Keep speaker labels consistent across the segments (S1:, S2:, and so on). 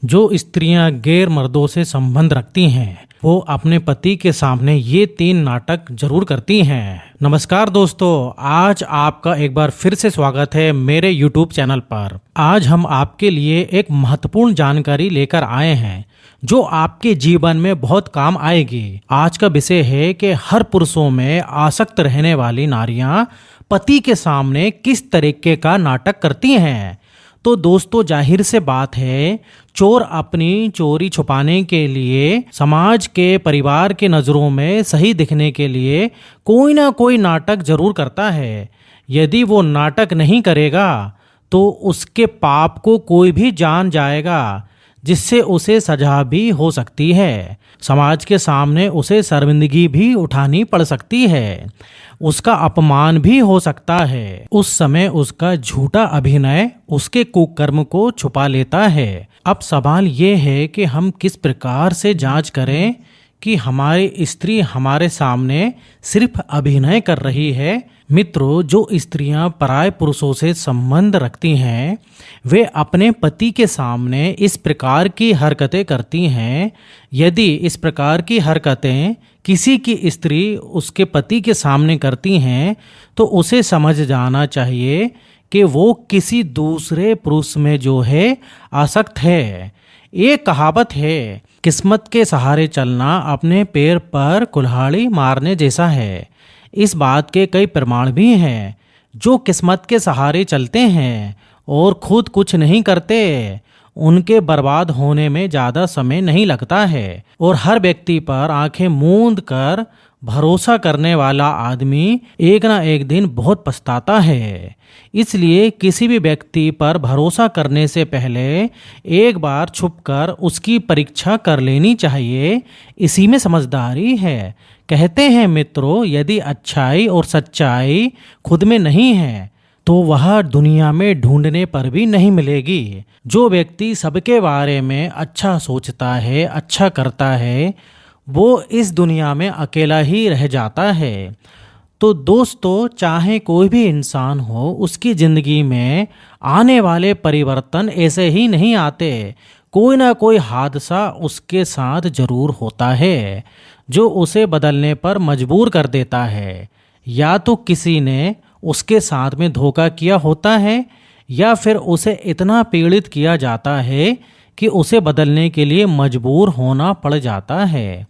S1: जो स्त्रियां गैर मर्दों से संबंध रखती हैं वो अपने पति के सामने ये 3 नाटक जरूर करती हैं। नमस्कार दोस्तों, आज आपका एक बार फिर से स्वागत है मेरे YouTube चैनल पर। आज हम आपके लिए एक महत्वपूर्ण जानकारी लेकर आए हैं जो आपके जीवन में बहुत काम आएगी। आज का विषय है कि हर पुरुषों में आसक्त रहने वाली नारियां पति के सामने किस तरीके का नाटक करती हैं। तो दोस्तों, जाहिर से बात है, चोर अपनी चोरी छुपाने के लिए, समाज के परिवार के नज़रों में सही दिखने के लिए कोई ना कोई नाटक जरूर करता है। यदि वो नाटक नहीं करेगा तो उसके पाप को कोई भी जान जाएगा, जिससे उसे सजा भी हो सकती है। समाज के सामने उसे शर्मिंदगी भी उठानी पड़ सकती है, उसका अपमान भी हो सकता है। उस समय उसका झूठा अभिनय उसके कुकर्म को छुपा लेता है। अब सवाल ये है कि हम किस प्रकार से जांच करें कि हमारी स्त्री हमारे सामने सिर्फ अभिनय कर रही है। मित्रों, जो स्त्रियां पराये पुरुषों से संबंध रखती हैं वे अपने पति के सामने इस प्रकार की हरकतें करती हैं। यदि इस प्रकार की हरकतें किसी की स्त्री उसके पति के सामने करती हैं तो उसे समझ जाना चाहिए कि वो किसी दूसरे पुरुष में जो है आसक्त है। एक कहावत है, किस्मत के सहारे चलना अपने पैर पर कुल्हाड़ी मारने जैसा है। इस बात के कई प्रमाण भी हैं। जो किस्मत के सहारे चलते हैं और खुद कुछ नहीं करते, उनके बर्बाद होने में ज़्यादा समय नहीं लगता है। और हर व्यक्ति पर आंखें मूंद कर भरोसा करने वाला आदमी एक ना एक दिन बहुत पछताता है। इसलिए किसी भी व्यक्ति पर भरोसा करने से पहले एक बार छुपकर उसकी परीक्षा कर लेनी चाहिए। इसी में समझदारी है। कहते हैं मित्रों, यदि अच्छाई और सच्चाई खुद में नहीं है तो वह दुनिया में ढूंढने पर भी नहीं मिलेगी। जो व्यक्ति सबके बारे में अच्छा सोचता है, अच्छा करता है, वो इस दुनिया में अकेला ही रह जाता है। तो दोस्तों, चाहे कोई भी इंसान हो, उसकी ज़िंदगी में आने वाले परिवर्तन ऐसे ही नहीं आते। कोई ना कोई हादसा उसके साथ जरूर होता है जो उसे बदलने पर मजबूर कर देता है। या तो किसी ने उसके साथ में धोखा किया होता है या फिर उसे इतना पीड़ित किया जाता है कि उसे बदलने के लिए मजबूर होना पड़ जाता है।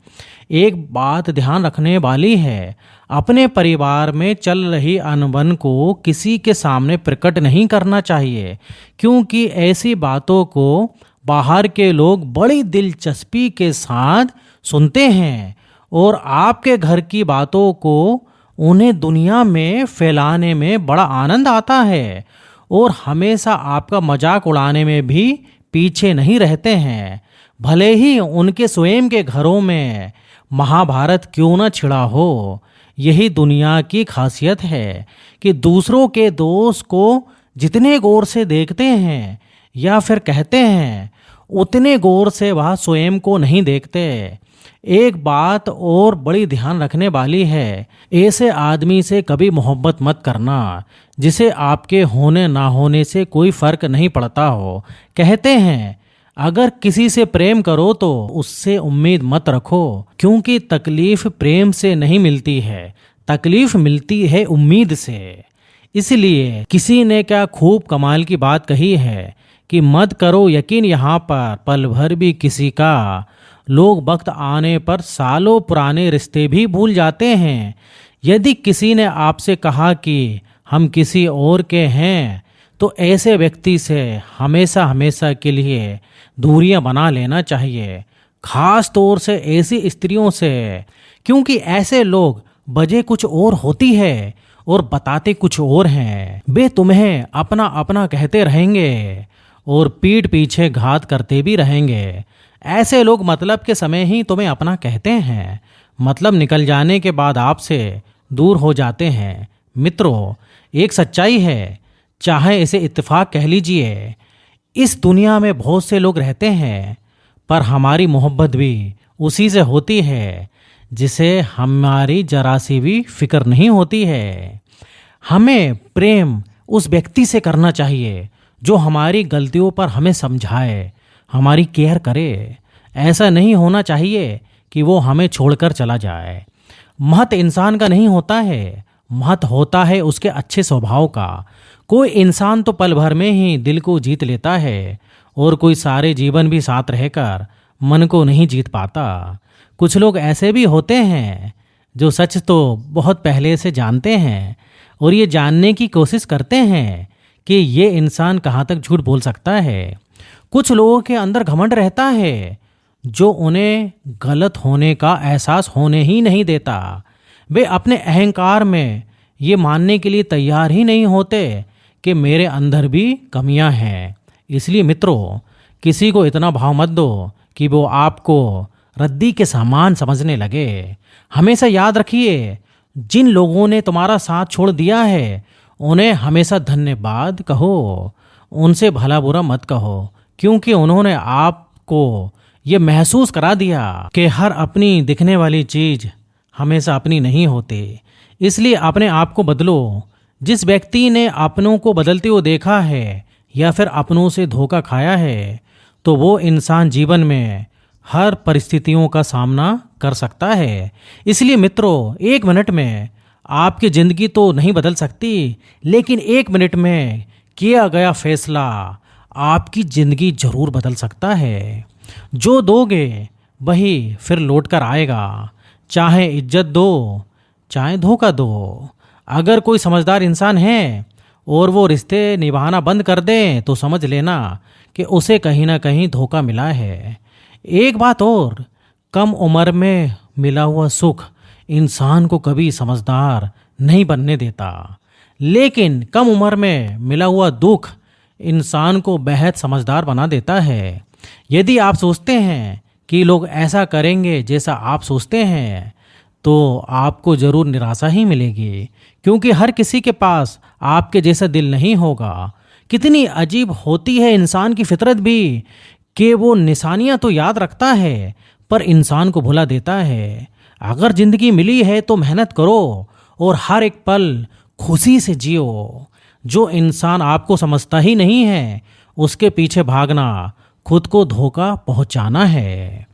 S1: एक बात ध्यान रखने वाली है, अपने परिवार में चल रही अनबन को किसी के सामने प्रकट नहीं करना चाहिए, क्योंकि ऐसी बातों को बाहर के लोग बड़ी दिलचस्पी के साथ सुनते हैं और आपके घर की बातों को उन्हें दुनिया में फैलाने में बड़ा आनंद आता है और हमेशा आपका मजाक उड़ाने में भी पीछे नहीं रहते हैं। भले ही उनके स्वयं के घरों में महाभारत क्यों न छिड़ा हो। यही दुनिया की खासियत है कि दूसरों के दोष को जितने गौर से देखते हैं या फिर कहते हैं, उतने गौर से वह स्वयं को नहीं देखते। एक बात और बड़ी ध्यान रखने वाली है, ऐसे आदमी से कभी मोहब्बत मत करना जिसे आपके होने ना होने से कोई फर्क नहीं पड़ता हो। कहते हैं, अगर किसी से प्रेम करो तो उससे उम्मीद मत रखो, क्योंकि तकलीफ प्रेम से नहीं मिलती है, तकलीफ मिलती है उम्मीद से। इसलिए किसी ने क्या खूब कमाल की बात कही है कि मत करो यकीन यहाँ पर पल भर भी किसी का। लोग वक्त आने पर सालों पुराने रिश्ते भी भूल जाते हैं। यदि किसी ने आपसे कहा कि हम किसी और के हैं तो ऐसे व्यक्ति से हमेशा हमेशा के लिए दूरियां बना लेना चाहिए, खास तौर से ऐसी स्त्रियों से, क्योंकि ऐसे लोग वजह कुछ और होती है और बताते कुछ और हैं। वे तुम्हें अपना अपना कहते रहेंगे और पीठ पीछे घात करते भी रहेंगे। ऐसे लोग मतलब के समय ही तुम्हें अपना कहते हैं, मतलब निकल जाने के बाद आपसे दूर हो जाते हैं। मित्रों, एक सच्चाई है, चाहे इसे इत्तेफाक कह लीजिए, इस दुनिया में बहुत से लोग रहते हैं, पर हमारी मोहब्बत भी उसी से होती है जिसे हमारी जरा सी भी फिक्र नहीं होती है। हमें प्रेम उस व्यक्ति से करना चाहिए जो हमारी गलतियों पर हमें समझाए, हमारी केयर करे। ऐसा नहीं होना चाहिए कि वो हमें छोड़कर चला जाए। महत्व इंसान का नहीं होता है, महत्व होता है उसके अच्छे स्वभाव का। कोई इंसान तो पल भर में ही दिल को जीत लेता है और कोई सारे जीवन भी साथ रहकर मन को नहीं जीत पाता। कुछ लोग ऐसे भी होते हैं जो सच तो बहुत पहले से जानते हैं और ये जानने की कोशिश करते हैं कि ये इंसान कहाँ तक झूठ बोल सकता है। कुछ लोगों के अंदर घमंड रहता है जो उन्हें गलत होने का एहसास होने ही नहीं देता। वे अपने अहंकार में ये मानने के लिए तैयार ही नहीं होते कि मेरे अंदर भी कमियां हैं। इसलिए मित्रों, किसी को इतना भाव मत दो कि वो आपको रद्दी के सामान समझने लगे। हमेशा याद रखिए, जिन लोगों ने तुम्हारा साथ छोड़ दिया है उन्हें हमेशा धन्यवाद कहो, उनसे भला बुरा मत कहो, क्योंकि उन्होंने आपको ये महसूस करा दिया कि हर अपनी दिखने वाली चीज हमेशा अपनी नहीं होती। इसलिए अपने आप को बदलो। जिस व्यक्ति ने अपनों को बदलते हुए देखा है या फिर अपनों से धोखा खाया है, तो वो इंसान जीवन में हर परिस्थितियों का सामना कर सकता है। इसलिए मित्रों, 1 मिनट में आपकी ज़िंदगी तो नहीं बदल सकती, लेकिन 1 मिनट में किया गया फैसला आपकी ज़िंदगी जरूर बदल सकता है। जो दोगे वही फिर लौट कर आएगा, चाहे इज्जत दो चाहे धोखा दो। अगर कोई समझदार इंसान है और वो रिश्ते निभाना बंद कर दे तो समझ लेना कि उसे कहीं ना कहीं धोखा मिला है। एक बात और, कम उम्र में मिला हुआ सुख इंसान को कभी समझदार नहीं बनने देता, लेकिन कम उम्र में मिला हुआ दुख इंसान को बेहद समझदार बना देता है। यदि आप सोचते हैं कि लोग ऐसा करेंगे जैसा आप सोचते हैं, तो आपको ज़रूर निराशा ही मिलेगी, क्योंकि हर किसी के पास आपके जैसा दिल नहीं होगा। कितनी अजीब होती है इंसान की फितरत भी कि वो निशानियां तो याद रखता है पर इंसान को भुला देता है। अगर ज़िंदगी मिली है तो मेहनत करो और हर एक पल खुशी से जियो। जो इंसान आपको समझता ही नहीं है उसके पीछे भागना खुद को धोखा पहुंचाना है।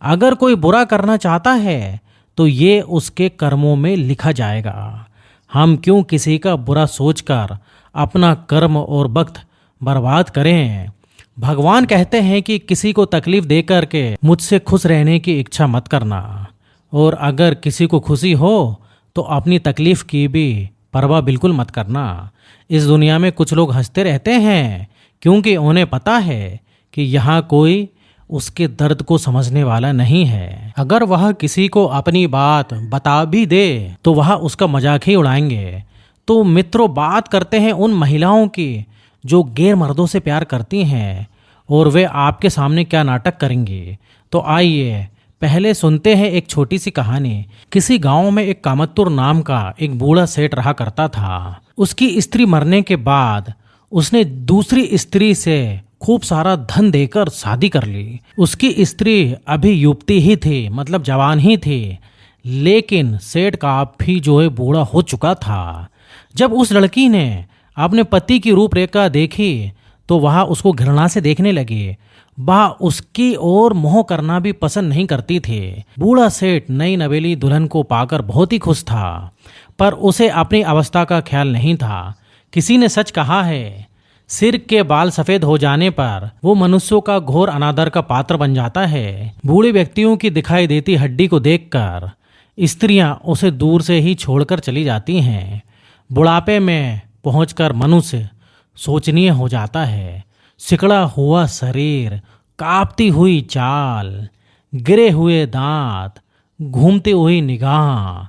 S1: अगर कोई बुरा करना चाहता है तो ये उसके कर्मों में लिखा जाएगा। हम क्यों किसी का बुरा सोचकर अपना कर्म और वक्त बर्बाद करें। भगवान कहते हैं कि किसी को तकलीफ देकर के मुझसे खुश रहने की इच्छा मत करना, और अगर किसी को खुशी हो तो अपनी तकलीफ की भी परवाह बिल्कुल मत करना। इस दुनिया में कुछ लोग हंसते रहते हैं क्योंकि उन्हें पता है कि यहाँ कोई उसके दर्द को समझने वाला नहीं है। अगर वह किसी को अपनी बात बता भी दे तो वह उसका मजाक ही उड़ाएंगे। तो मित्रों, बात करते हैं उन महिलाओं की जो गैर मर्दों से प्यार करती हैं और वे आपके सामने क्या नाटक करेंगी। तो आइए पहले सुनते हैं एक छोटी सी कहानी। किसी गांव में एक कामतुर नाम का एक बूढ़ा सेठ रहा करता था। उसकी स्त्री मरने के बाद उसने दूसरी स्त्री से खूब सारा धन देकर शादी कर ली। उसकी स्त्री अभी युवती ही थी, मतलब जवान ही थी, लेकिन सेठ काफी जो है बूढ़ा हो चुका था। जब उस लड़की ने अपने पति की रूपरेखा देखी तो वह उसको घृणा से देखने लगी। वह उसकी ओर मोह करना भी पसंद नहीं करती थी। बूढ़ा सेठ नई नवेली दुल्हन को पाकर बहुत ही खुश था, पर उसे अपनी अवस्था का ख्याल नहीं था। किसी ने सच कहा है, सिर के बाल सफेद हो जाने पर वो मनुष्यों का घोर अनादर का पात्र बन जाता है। बूढ़े व्यक्तियों की दिखाई देती हड्डी को देखकर स्त्रियां उसे दूर से ही छोड़कर चली जाती हैं। बुढ़ापे में पहुंचकर मनुष्य सोचनीय हो जाता है। सिकड़ा हुआ शरीर, कांपती हुई चाल, गिरे हुए दांत, घूमती हुई निगाह,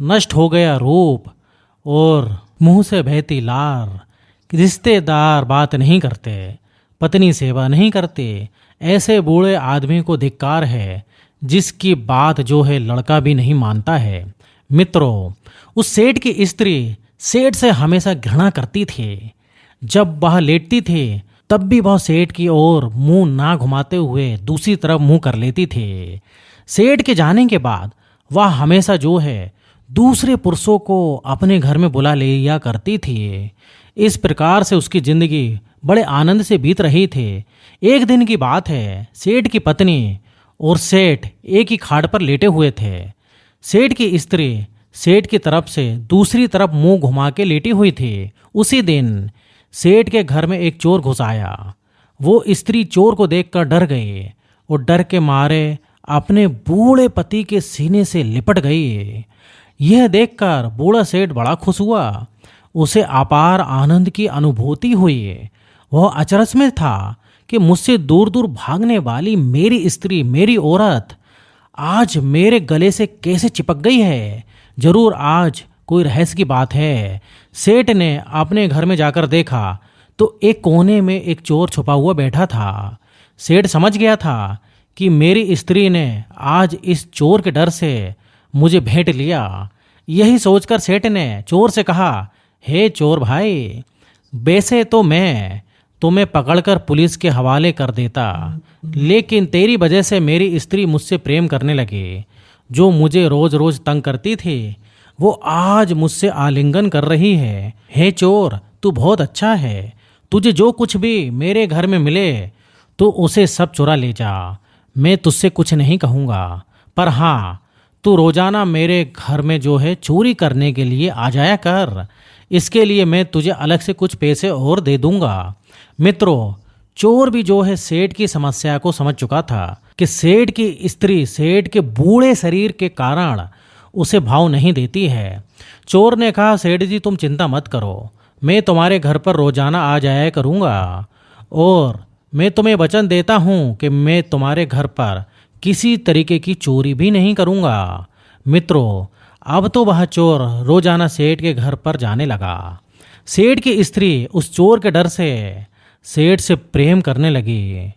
S1: नष्ट हो गया रूप और मुंह से बहती लार। रिश्तेदार बात नहीं करते, पत्नी सेवा नहीं करते। ऐसे बूढ़े आदमी को धिक्कार है जिसकी बात जो है लड़का भी नहीं मानता है। मित्रों, उस सेठ की स्त्री सेठ से हमेशा घृणा करती थी। जब वह लेटती थी तब भी वह सेठ की ओर मुंह ना घुमाते हुए दूसरी तरफ मुंह कर लेती थी। सेठ के जाने के बाद वह हमेशा जो है दूसरे पुरुषों को अपने घर में बुला लिया करती थी। इस प्रकार से उसकी जिंदगी बड़े आनंद से बीत रही थी। एक दिन की बात है, सेठ की पत्नी और सेठ एक ही खाट पर लेटे हुए थे। सेठ की स्त्री सेठ की तरफ से दूसरी तरफ मुंह घुमा के लेटी हुई थी। उसी दिन सेठ के घर में एक चोर घुस आया। वो स्त्री चोर को देखकर डर गई और डर के मारे अपने बूढ़े पति के सीने से लिपट गई। यह देखकर बूढ़ा सेठ बड़ा खुश हुआ। उसे अपार आनंद की अनुभूति हुई। वह अचरज में था कि मुझसे दूर दूर भागने वाली मेरी स्त्री, मेरी औरत आज मेरे गले से कैसे चिपक गई है। जरूर आज कोई रहस्य की बात है। सेठ ने अपने घर में जाकर देखा तो एक कोने में एक चोर छुपा हुआ बैठा था। सेठ समझ गया था कि मेरी स्त्री ने आज इस चोर के डर से मुझे भेंट लिया। यही सोचकर सेठ ने चोर से कहा, हे चोर भाई, वैसे तो मैं तुम्हें पकड़कर पुलिस के हवाले कर देता, लेकिन तेरी वजह से मेरी स्त्री मुझसे प्रेम करने लगी। जो मुझे रोज रोज तंग करती थी वो आज मुझसे आलिंगन कर रही है। हे चोर, तू बहुत अच्छा है। तुझे जो कुछ भी मेरे घर में मिले तो उसे सब चुरा ले जा। मैं तुझसे कुछ नहीं कहूँगा, पर हाँ, तू रोजाना मेरे घर में जो है चोरी करने के लिए आ जाया कर। इसके लिए मैं तुझे अलग से कुछ पैसे और दे दूंगा। मित्रों, चोर भी जो है सेठ की समस्या को समझ चुका था कि सेठ की स्त्री सेठ के बूढ़े शरीर के कारण उसे भाव नहीं देती है। चोर ने कहा, सेठ जी तुम चिंता मत करो, मैं तुम्हारे घर पर रोजाना आ जाया करूँगा और मैं तुम्हें वचन देता हूँ कि मैं तुम्हारे घर पर किसी तरीके की चोरी भी नहीं करूँगा। मित्रों, अब तो वह चोर रोजाना सेठ के घर पर जाने लगा। सेठ की स्त्री उस चोर के डर से सेठ से प्रेम करने लगी।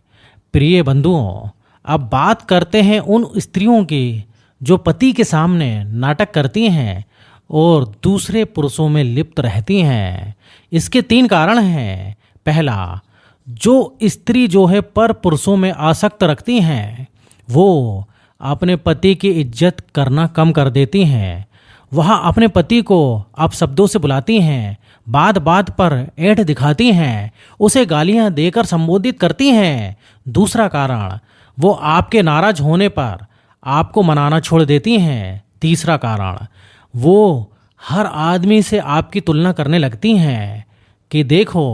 S1: प्रिय बंधुओं, अब बात करते हैं उन स्त्रियों की जो पति के सामने नाटक करती हैं और दूसरे पुरुषों में लिप्त रहती हैं। इसके 3 कारण हैं। पहला, जो स्त्री जो है पर पुरुषों में आसक्त रखती हैं वो अपने पति की इज्जत करना कम कर देती हैं। वह अपने पति को अपशब्दों से बुलाती हैं, बात बात पर ऐठ दिखाती हैं, उसे गालियां देकर संबोधित करती हैं। दूसरा कारण, वो आपके नाराज होने पर आपको मनाना छोड़ देती हैं। तीसरा कारण, वो हर आदमी से आपकी तुलना करने लगती हैं कि देखो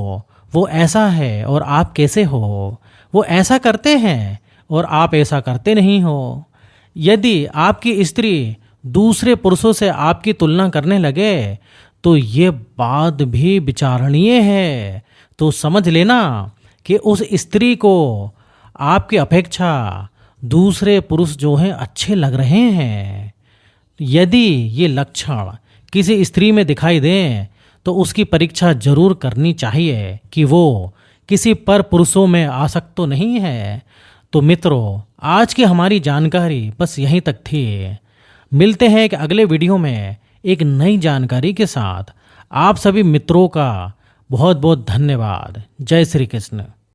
S1: वो ऐसा है और आप कैसे हो, वो ऐसा करते हैं और आप ऐसा करते नहीं हो। यदि आपकी स्त्री दूसरे पुरुषों से आपकी तुलना करने लगे तो ये बात भी विचारणीय है। तो समझ लेना कि उस स्त्री को आपकी अपेक्षा दूसरे पुरुष जो हैं अच्छे लग रहे हैं। यदि ये लक्षण किसी स्त्री में दिखाई दें तो उसकी परीक्षा जरूर करनी चाहिए कि वो किसी पर पुरुषों में आसक्त तो नहीं है। तो मित्रों, आज की हमारी जानकारी बस यहीं तक थी। मिलते हैं एक अगले वीडियो में एक नई जानकारी के साथ। आप सभी मित्रों का बहुत बहुत धन्यवाद। जय श्री कृष्ण।